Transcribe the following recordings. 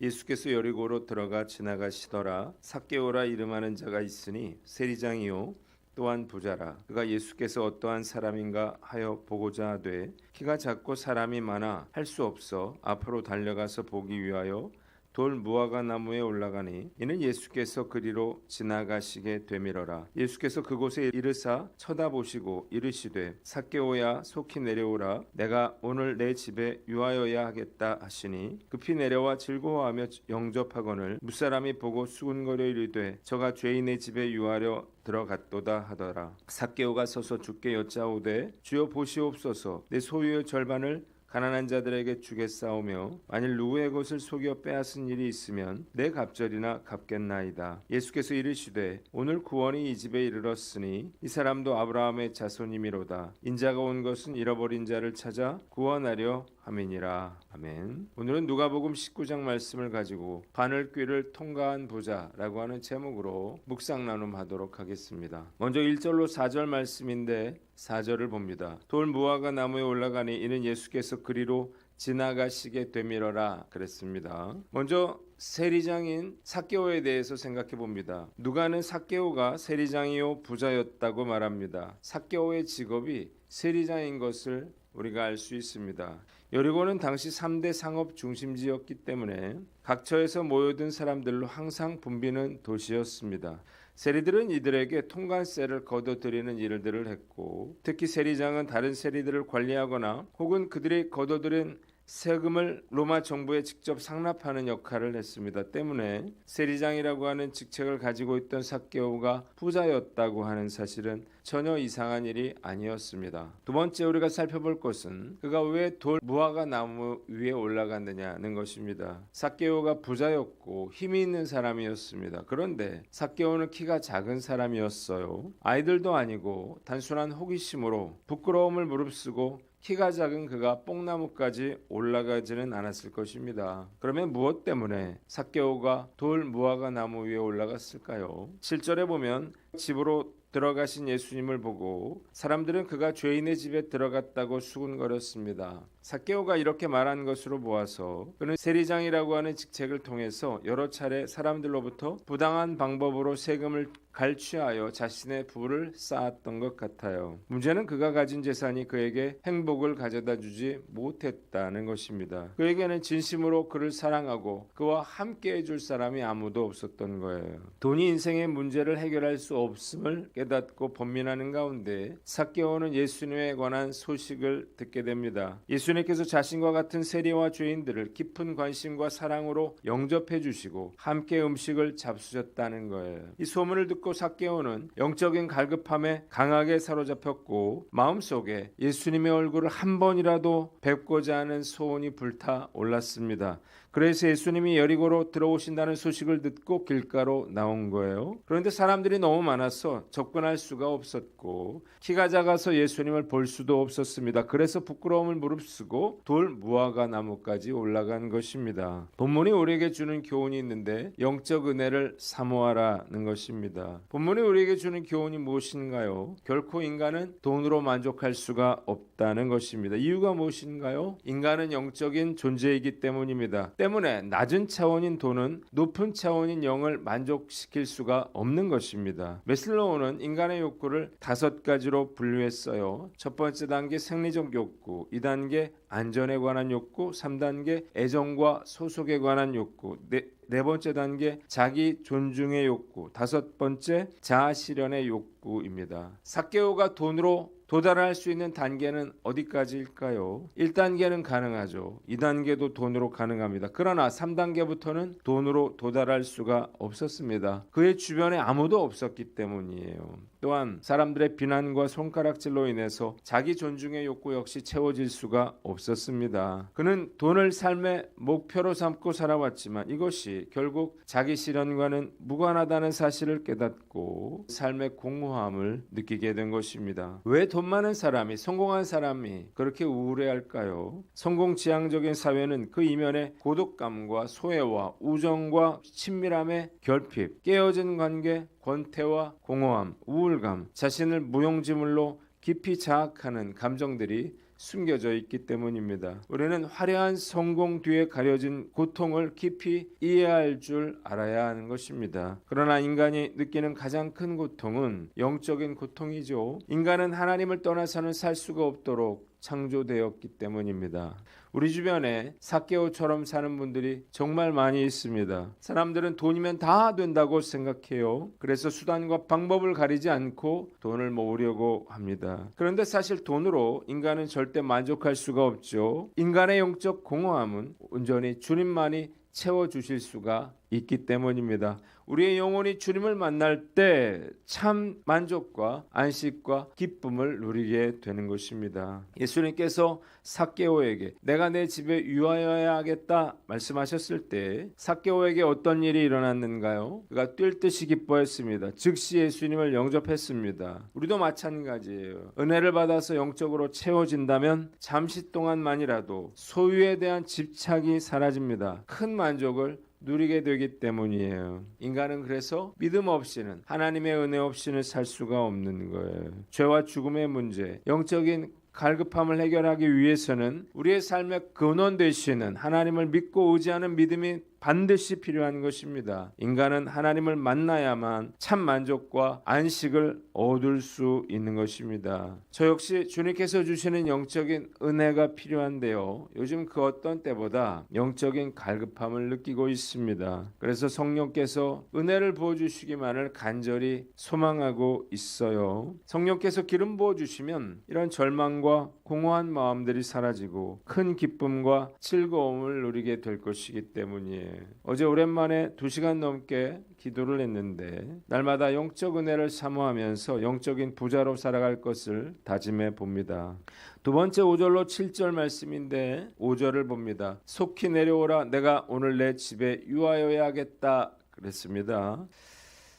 예수께서 여리고로 들어가 지나가시더라. 삭개오라 이름하는 자가 있으니 세리장이요 또한 부자라. 그가 예수께서 어떠한 사람인가 하여 보고자 하되 키가 작고 사람이 많아 할 수 없어 앞으로 달려가서 보기 위하여 돌 무화과 나무에 올라가니 이는 예수께서 그리로 지나가시게 되밀어라. 예수께서 그곳에 이르사 쳐다보시고 이르시되 삭개오야 속히 내려오라. 내가 오늘 내 집에 유하여야 하겠다 하시니 급히 내려와 즐거워하며 영접하거늘 무사람이 보고 수군거려 이르되 저가 죄인의 집에 유하려 들어갔도다 하더라. 삭개오가 서서 주께 여짜오되 주여 보시옵소서 내 소유의 절반을 가난한 자들에게 주겠사오며 만일 누구의 것을 속여 빼앗은 일이 있으면 내 갑절이나 갚겠나이다. 예수께서 이르시되 오늘 구원이 이 집에 이르렀으니 이 사람도 아브라함의 자손이미로다. 인자가 온 것은 잃어버린 자를 찾아 구원하려 함이니라. 아멘. 오늘은 누가복음 19장 말씀을 가지고 바늘귀를 통과한 부자라고 하는 제목으로 묵상 나눔하도록 하겠습니다. 먼저 1절로 4절 말씀인데 4절을 봅니다. 돌 무화과 나무에 올라가니 이는 예수께서 그리로 지나가시게 되밀어라 그랬습니다. 먼저 세리장인 삭개오에 대해서 생각해 봅니다. 누가는 삭개오가 세리장이요 부자였다고 말합니다. 삭개오의 직업이 세리장인 것을 우리가 알 수 있습니다. 여리고는 당시 3대 상업 중심지였기 때문에 각처에서 모여든 사람들로 항상 붐비는 도시였습니다. 세리들은 이들에게 통관세를 거둬들이는 일들을 했고 특히 세리장은 다른 세리들을 관리하거나 혹은 그들이 거둬들인 세금을 로마 정부에 직접 상납하는 역할을 했습니다. 때문에 세리장이라고 하는 직책을 가지고 있던 삭개오가 부자였다고 하는 사실은 전혀 이상한 일이 아니었습니다. 두 번째 우리가 살펴볼 것은 그가 왜 돌 무화과 나무 위에 올라갔느냐는 것입니다. 삭개오가 부자였고 힘이 있는 사람이었습니다. 그런데 삭개오는 키가 작은 사람이었어요. 아이들도 아니고 단순한 호기심으로 부끄러움을 무릅쓰고 키가 작은 그가 뽕나무까지 올라가지는 않았을 것입니다. 그러면 무엇 때문에 삭개오가 돌 무화과 나무 위에 올라갔을까요? 7절에 보면 집으로 들어가신 예수님을 보고 사람들은 그가 죄인의 집에 들어갔다고 수군거렸습니다. 삭개오가 이렇게 말한 것으로 보아서 그는 세리장이라고 하는 직책을 통해서 여러 차례 사람들로부터 부당한 방법으로 세금을 갈취하여 자신의 부를 쌓았던 것 같아요. 문제는 그가 가진 재산이 그에게 행복을 가져다 주지 못했다는 것입니다. 그에게는 진심으로 그를 사랑하고 그와 함께 해줄 사람이 아무도 없었던 거예요. 돈이 인생의 문제를 해결할 수 없음을 깨닫고 번민하는 가운데 삭개오는 예수님에 관한 소식을 듣게 됩니다. 예수님께서 자신과 같은 세리와 죄인들을 깊은 관심과 사랑으로 영접해 주시고 함께 음식을 잡수셨다는 거예요. 이 소문을 듣고 삭개오는 영적인 갈급함에 강하게 사로잡혔고 마음속에 예수님의 얼굴을 한 번이라도 뵙고자 하는 소원이 불타 올랐습니다. 그래서 예수님이 여리고로 들어오신다는 소식을 듣고 길가로 나온 거예요. 그런데 사람들이 너무 많아서 접근할 수가 없었고 키가 작아서 예수님을 볼 수도 없었습니다. 그래서 부끄러움을 무릅쓰고 돌 무화과 나무까지 올라간 것입니다. 본문이 우리에게 주는 교훈이 있는데 영적 은혜를 사모하라는 것입니다. 본문이 우리에게 주는 교훈이 무엇인가요? 결코 인간은 돈으로 만족할 수가 없다는 것입니다. 이유가 무엇인가요? 인간은 영적인 존재이기 때문입니다. 때문에 낮은 차원인 돈은 높은 차원인 영을 만족시킬 수가 없는 것입니다. 메슬로우는 인간의 욕구를 5가지로 분류했어요. 첫 번째 단계 생리적 욕구, 2단계 안전에 관한 욕구, 3단계 애정과 소속에 관한 욕구, 네 번째 단계 자기 존중의 욕구, 5번째 자아 실현의 욕구입니다. 삭개오가 돈으로 도달할 수 있는 단계는 어디까지일까요? 1단계는 가능하죠. 2단계도 돈으로 가능합니다. 그러나 3단계부터는 돈으로 도달할 수가 없었습니다. 그의 주변에 아무도 없었기 때문이에요. 또한 사람들의 비난과 손가락질로 인해서 자기 존중의 욕구 역시 채워질 수가 없었습니다. 그는 돈을 삶의 목표로 삼고 살아왔지만 이것이 결국 자기 실현과는 무관하다는 사실을 깨닫고 삶의 공허함을 느끼게 된 것입니다. 왜 돈 많은 사람이, 성공한 사람이 그렇게 우울해할까요? 성공지향적인 사회는 그 이면에 고독감과 소외와 우정과 친밀함의 결핍, 깨어진 관계, 권태와 공허함, 우울감, 자신을 무용지물로 깊이 자학하는 감정들이 숨겨져 있기 때문입니다. 우리는 화려한 성공 뒤에 가려진 고통을 깊이 이해할 줄 알아야 하는 것입니다. 그러나 인간이 느끼는 가장 큰 고통은 영적인 고통이죠. 인간은 하나님을 떠나서는 살 수가 없도록 창조되었기 때문입니다. 우리 주변에 삭개오처럼 사는 분들이 정말 많이 있습니다. 사람들은 돈이면 다 된다고 생각해요. 그래서 수단과 방법을 가리지 않고 돈을 모으려고 합니다. 그런데 사실 돈으로 인간은 절대 만족할 수가 없죠. 인간의 영적 공허함은 온전히 주님만이 채워주실 수가 있기 때문입니다. 우리의 영혼이 주님을 만날 때 참 만족과 안식과 기쁨을 누리게 되는 것입니다. 예수님께서 삭개오에게 내가 내 집에 유하여야 하겠다 말씀하셨을 때 삭개오에게 어떤 일이 일어났는가요? 그가 뛸 듯이 기뻐했습니다. 즉시 예수님을 영접했습니다. 우리도 마찬가지예요. 은혜를 받아서 영적으로 채워진다면 잠시 동안만이라도 소유에 대한 집착이 사라집니다. 큰 만족을 누리게 되기 때문이에요. 인간은 그래서 믿음 없이는, 하나님의 은혜 없이는 살 수가 없는 거예요. 죄와 죽음의 문제, 영적인 갈급함을 해결하기 위해서는 우리의 삶의 근원 되시는 하나님을 믿고 의지하는 믿음이 반드시 필요한 것입니다. 인간은 하나님을 만나야만 참 만족과 안식을 얻을 수 있는 것입니다. 저 역시 주님께서 주시는 영적인 은혜가 필요한데요. 요즘 그 어떤 때보다 영적인 갈급함을 느끼고 있습니다. 그래서 성령께서 은혜를 부어주시기만을 간절히 소망하고 있어요. 성령께서 기름 부어주시면 이런 절망과 공허한 마음들이 사라지고 큰 기쁨과 즐거움을 누리게 될 것이기 때문이에요. 어제 오랜만에 2시간 넘게 기도를 했는데 날마다 영적 은혜를 사모하면서 영적인 부자로 살아갈 것을 다짐해 봅니다. 두 번째 5절로 7절 말씀인데 5절을 봅니다. 속히 내려오라 내가 오늘 내 집에 유하여야겠다 그랬습니다.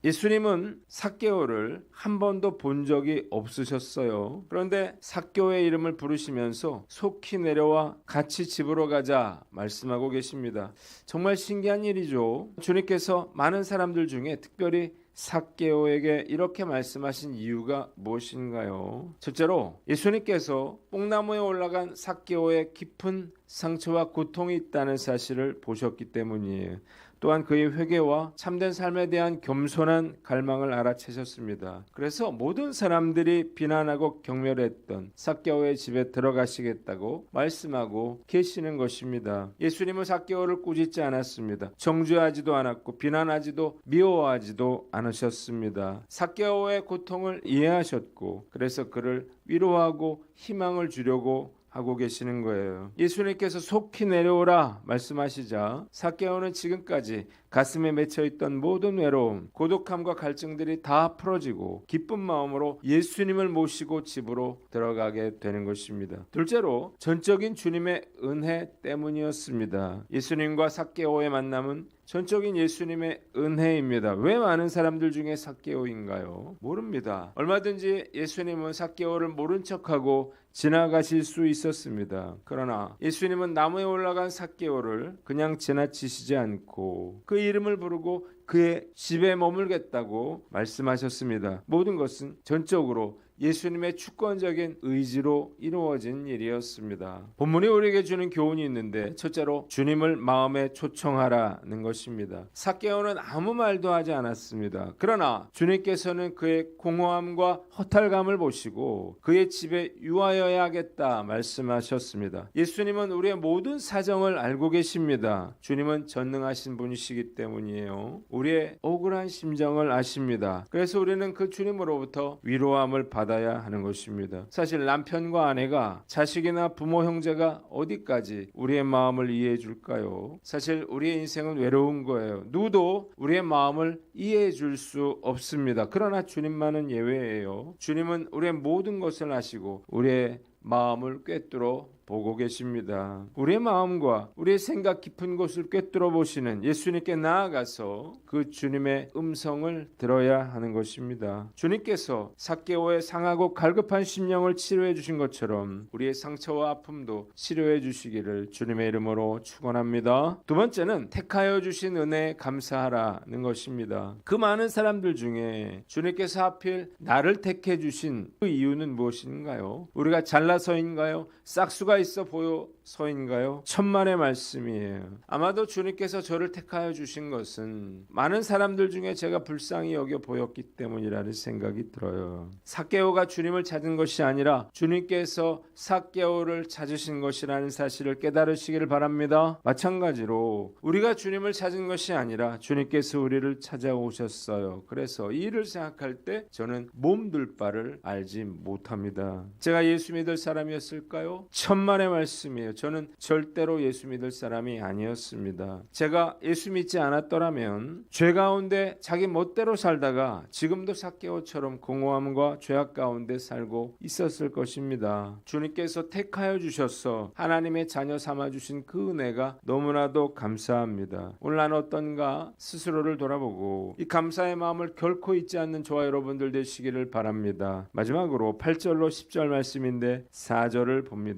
예수님은 삭개오를 한 번도 본 적이 없으셨어요. 그런데 삭개오의 이름을 부르시면서 속히 내려와 같이 집으로 가자 말씀하고 계십니다. 정말 신기한 일이죠. 주님께서 많은 사람들 중에 특별히 삭개오에게 이렇게 말씀하신 이유가 무엇인가요? 첫째로 예수님께서 뽕나무에 올라간 삭개오의 깊은 상처와 고통이 있다는 사실을 보셨기 때문이에요. 또한 그의 회개와 참된 삶에 대한 겸손한 갈망을 알아채셨습니다. 그래서 모든 사람들이 비난하고 경멸했던 삭개오의 집에 들어가시겠다고 말씀하고 계시는 것입니다. 예수님은 삭개오를 꾸짖지 않았습니다. 정죄하지도 않았고 비난하지도 미워하지도 않으셨습니다. 삭개오의 고통을 이해하셨고 그래서 그를 위로하고 희망을 주려고 하고 계시는 거예요. 예수님께서 속히 내려오라 말씀하시자 삭개오는 지금까지 가슴에 맺혀있던 모든 외로움, 고독함과 갈증들이 다 풀어지고 기쁜 마음으로 예수님을 모시고 집으로 들어가게 되는 것입니다. 둘째로 전적인 주님의 은혜 때문이었습니다. 예수님과 삭개오의 만남은 전적인 예수님의 은혜입니다. 왜 많은 사람들 중에 삭개오인가요? 모릅니다. 얼마든지 예수님은 삭개오를 모른 척하고 지나가실 수 있었습니다. 그러나 예수님은 나무에 올라간 삭개오를 그냥 지나치시지 않고 그 이름을 부르고 그의 집에 머물겠다고 말씀하셨습니다. 모든 것은 전적으로 예수님의 주권적인 의지로 이루어진 일이었습니다. 본문이 우리에게 주는 교훈이 있는데 첫째로 주님을 마음에 초청하라는 것입니다. 삭개오는 아무 말도 하지 않았습니다. 그러나 주님께서는 그의 공허함과 허탈감을 보시고 그의 집에 유하여야겠다 말씀하셨습니다. 예수님은 우리의 모든 사정을 알고 계십니다. 주님은 전능하신 분이시기 때문이에요. 우리의 억울한 심정을 아십니다. 그래서 우리는 그 주님으로부터 위로함을 받아야 하는 것입니다. 사실 남편과 아내가 자식이나 부모 형제가 어디까지 우리의 마음을 이해해 줄까요? 사실 우리의 인생은 외로운 거예요. 누구도 우리의 마음을 이해해 줄 수 없습니다. 그러나 주님만은 예외예요. 주님은 우리의 모든 것을 아시고 우리의 마음을 꿰뚫어 보고 계십니다. 우리의 마음과 우리의 생각 깊은 곳을 꿰뚫어 보시는 예수님께 나아가서 그 주님의 음성을 들어야 하는 것입니다. 주님께서 삭개오의 상하고 갈급한 심령을 치료해 주신 것처럼 우리의 상처와 아픔도 치료해 주시기를 주님의 이름으로 축원합니다. 두 번째는 택하여 주신 은혜에 감사하라는 것입니다. 그 많은 사람들 중에 주님께서 하필 나를 택해 주신 그 이유는 무엇인가요? 우리가 잘나서인가요? 싹수가 있어 보여서인가요? 천만의 말씀이에요. 아마도 주님께서 저를 택하여 주신 것은 많은 사람들 중에 제가 불쌍히 여겨 보였기 때문이라는 생각이 들어요. 삭개오가 주님을 찾은 것이 아니라 주님께서 삭개오를 찾으신 것이라는 사실을 깨달으시기를 바랍니다. 마찬가지로 우리가 주님을 찾은 것이 아니라 주님께서 우리를 찾아오셨어요. 그래서 이 일을 생각할 때 저는 몸둘 바를 알지 못합니다. 제가 예수 믿을 사람이었을까요? 천만의 말씀이에요. 저는 절대로 예수 믿을 사람이 아니었습니다. 제가 예수 믿지 않았더라면 죄 가운데 자기 멋대로 살다가 지금도 삭개오처럼 공허함과 죄악 가운데 살고 있었을 것입니다. 주님께서 택하여 주셔서 하나님의 자녀 삼아 주신 그 은혜가 너무나도 감사합니다. 오늘 나는 어떤가 스스로를 돌아보고 이 감사의 마음을 결코 잊지 않는 저와 여러분들 되시기를 바랍니다. 마지막으로 8절로 10절 말씀인데 4절을 봅니다.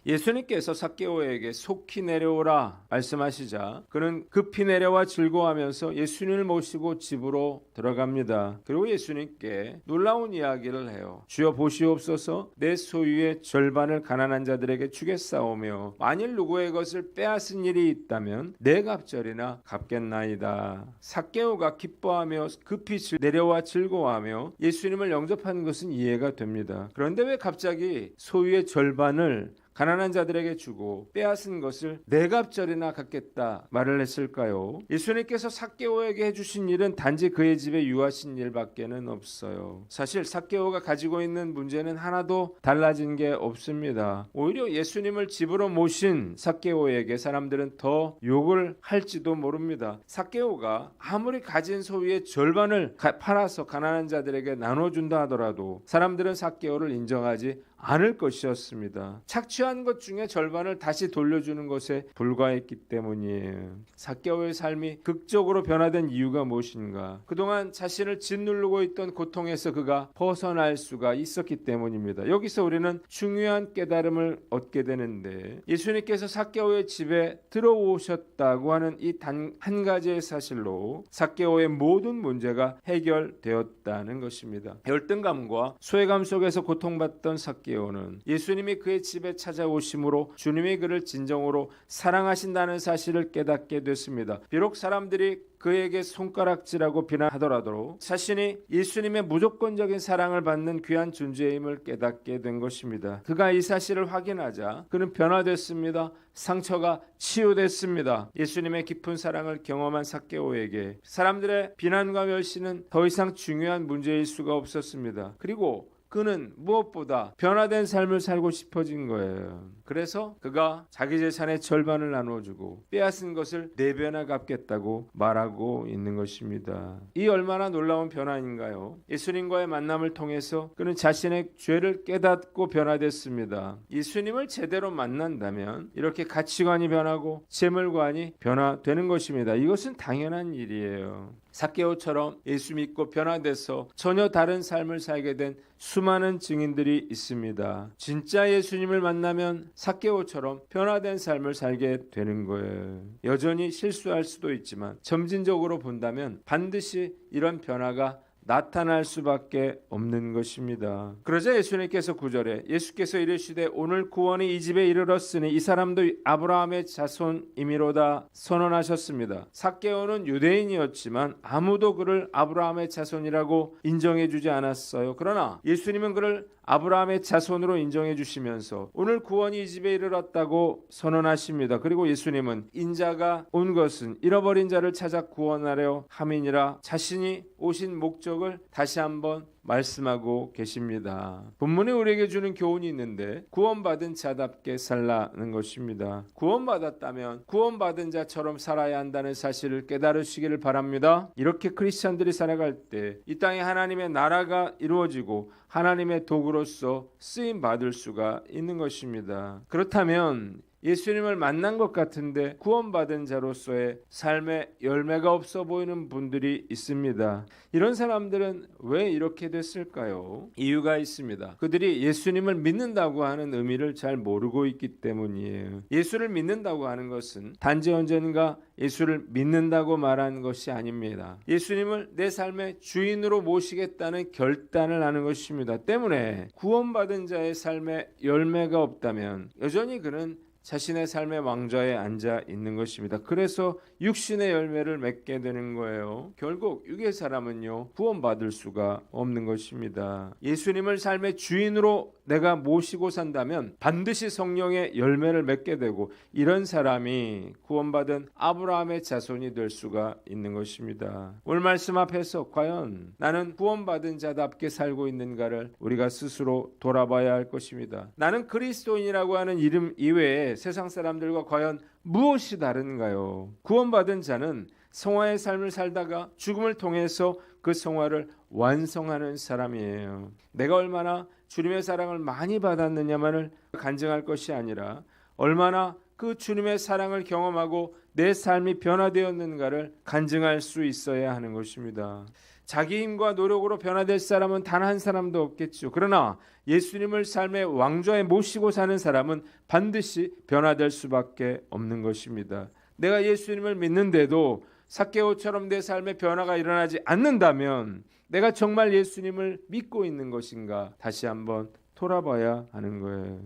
예수님께서 삭개오에게 속히 내려오라 말씀하시자 그는 급히 내려와 즐거워하면서 예수님을 모시고 집으로 들어갑니다. 그리고 예수님께 놀라운 이야기를 해요. 주여 보시옵소서 내 소유의 절반을 가난한 자들에게 주겠사오며 만일 누구의 것을 빼앗은 일이 있다면 내 갑절이나 갚겠나이다. 삭개오가 기뻐하며 급히 내려와 즐거워하며 예수님을 영접한 것은 이해가 됩니다. 그런데 왜 갑자기 소유의 절반을 가난한 자들에게 주고 빼앗은 것을 네 갑절이나 갚겠다 말을 했을까요? 예수님께서 삭개오에게 해주신 일은 단지 그의 집에 유하신 일밖에는 없어요. 사실 삭개오가 가지고 있는 문제는 하나도 달라진 게 없습니다. 오히려 예수님을 집으로 모신 삭개오에게 사람들은 더 욕을 할지도 모릅니다. 삭개오가 아무리 가진 소유의 절반을 팔아서 가난한 자들에게 나눠준다 하더라도 사람들은 삭개오를 인정하지 않을 것이었습니다. 착취한 것 중에 절반을 다시 돌려주는 것에 불과했기 때문이에요. 삭개오의 삶이 극적으로 변화된 이유가 무엇인가? 그동안 자신을 짓누르고 있던 고통에서 그가 벗어날 수가 있었기 때문입니다. 여기서 우리는 중요한 깨달음을 얻게 되는데 예수님께서 삭개오의 집에 들어오셨다고 하는 이 단 한 가지의 사실로 삭개오의 모든 문제가 해결되었다는 것입니다. 열등감과 소외감 속에서 고통받던 삭개오는 예수님이 그의 집에 찾아오심으로 주님이 그를 진정으로 사랑하신다는 사실을 깨닫게 됐습니다. 비록 사람들이 그에게 손가락질하고 비난하더라도 자신이 예수님의 무조건적인 사랑을 받는 귀한 존재임을 깨닫게 된 것입니다. 그가 이 사실을 확인하자 그는 변화됐습니다. 상처가 치유됐습니다. 예수님의 깊은 사랑을 경험한 삭개오에게 사람들의 비난과 멸시는 더 이상 중요한 문제일 수가 없었습니다. 그리고 그는 무엇보다 변화된 삶을 살고 싶어진 거예요. 그래서 그가 자기 재산의 절반을 나눠주고 빼앗은 것을 4배나 갚겠다고 말하고 있는 것입니다. 이 얼마나 놀라운 변화인가요? 예수님과의 만남을 통해서 그는 자신의 죄를 깨닫고 변화됐습니다. 예수님을 제대로 만난다면 이렇게 가치관이 변하고 재물관이 변화되는 것입니다. 이것은 당연한 일이에요. 삭개오처럼 예수 믿고 변화돼서 전혀 다른 삶을 살게 된 수많은 증인들이 있습니다. 진짜 예수님을 만나면 삭개오처럼 변화된 삶을 살게 되는 거예요. 여전히 실수할 수도 있지만 점진적으로 본다면 반드시 이런 변화가 나타날 수밖에 없는 것입니다. 그러자 예수님께서 9절에 예수께서 이르시되 오늘 구원이 이 집에 이르렀으니 이 사람도 아브라함의 자손이미로다 선언하셨습니다. 삭개오는 유대인이었지만 아무도 그를 아브라함의 자손이라고 인정해 주지 않았어요. 그러나 예수님은 그를 아브라함의 자손으로 인정해 주시면서 오늘 구원이 이 집에 이르렀다고 선언하십니다. 그리고 예수님은 인자가 온 것은 잃어버린 자를 찾아 구원하려 함이니라 자신이 오신 목적을 다시 한번 말씀하고 계십니다. 본문이 우리에게 주는 교훈이 있는데 구원받은 자답게 살라는 것입니다. 구원받았다면 구원받은 자처럼 살아야 한다는 사실을 깨달으시기를 바랍니다. 이렇게 크리스찬들이 살아갈 때 이 땅에 하나님의 나라가 이루어지고 하나님의 도구로서 쓰임 받을 수가 있는 것입니다. 그렇다면 예수님을 만난 것 같은데 구원받은 자로서의 삶의 열매가 없어 보이는 분들이 있습니다. 이런 사람들은 왜 이렇게 됐을까요? 이유가 있습니다. 그들이 예수님을 믿는다고 하는 의미를 잘 모르고 있기 때문이에요. 예수를 믿는다고 하는 것은 단지 언젠가 예수를 믿는다고 말하는 것이 아닙니다. 예수님을 내 삶의 주인으로 모시겠다는 결단을 하는 것입니다. 때문에 구원받은 자의 삶에 열매가 없다면 여전히 그는 자신의 삶의 왕좌에 앉아 있는 것입니다. 그래서 육신의 열매를 맺게 되는 거예요. 결국 육의 사람은요 구원받을 수가 없는 것입니다. 예수님을 삶의 주인으로 내가 모시고 산다면 반드시 성령의 열매를 맺게 되고 이런 사람이 구원받은 아브라함의 자손이 될 수가 있는 것입니다. 오늘 말씀 앞에서 과연 나는 구원받은 자답게 살고 있는가를 우리가 스스로 돌아봐야 할 것입니다. 나는 그리스도인이라고 하는 이름 이외에 세상 사람들과 과연 무엇이 다른가요? 구원받은 자는 성화의 삶을 살다가 죽음을 통해서 그 성화를 완성하는 사람이에요. 내가 얼마나 주님의 사랑을 많이 받았느냐만을 간증할 것이 아니라 얼마나 그 주님의 사랑을 경험하고 내 삶이 변화되었는가를 간증할 수 있어야 하는 것입니다. 자기 힘과 노력으로 변화될 사람은 단 한 사람도 없겠죠. 그러나 예수님을 삶의 왕좌에 모시고 사는 사람은 반드시 변화될 수밖에 없는 것입니다. 내가 예수님을 믿는데도 삭개오처럼 내 삶에 변화가 일어나지 않는다면 내가 정말 예수님을 믿고 있는 것인가 다시 한번 돌아봐야 하는 거예요.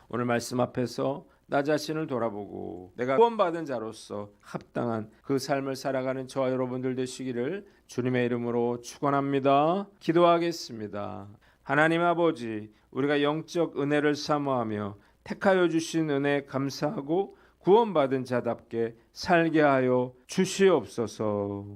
오늘 말씀 앞에서 나 자신을 돌아보고 내가 구원받은 자로서 합당한 그 삶을 살아가는 저와 여러분들 되시기를 주님의 이름으로 축원합니다. 기도하겠습니다. 하나님 아버지, 우리가 영적 은혜를 사모하며 택하여 주신 은혜 감사하고 구원받은 자답게 살게 하여 주시옵소서.